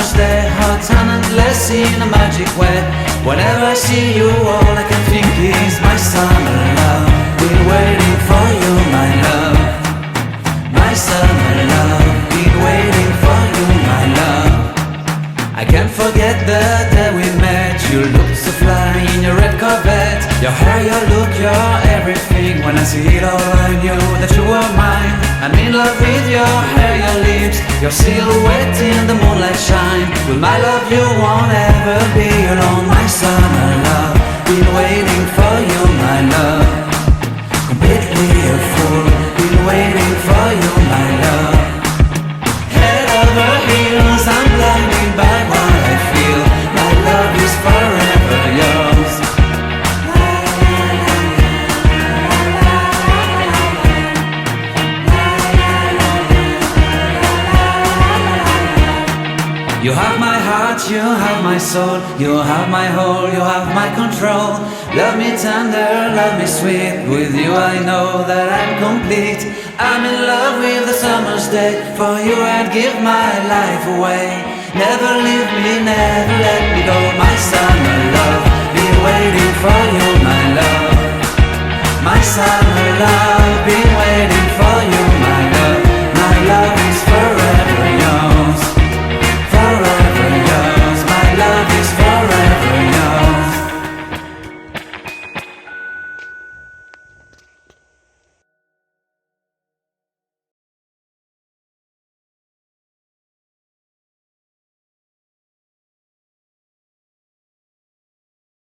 summer's day, hot and endless in a magic way. Whenever I see you, all I can think is my summer love. Been waiting for you, my love. My summer love. Been waiting for you, my love. I can't forget the day we met. You looked so fly in your red Corvette. Your hair, your look, your everything. When I see it all, I knew that you were mine. I'm in love with your hair, your lips, your silhouette in the moonlight shine. With my love you won't ever be alone. My summer love, been waiting for you, my love. Completely a fool, been waiting for you, my love. Head over heels, I'm blinded by what I feel. My love is forever yours. You have my heart, you have my soul. You have my whole, you have my control. Love me tender, love me sweet. With you I know that I'm complete. I'm in love with the summer's day. For you I'd give my life away. Never leave me, never let me go. My summer love, been waiting for you, my love. My summer love, been waiting for you.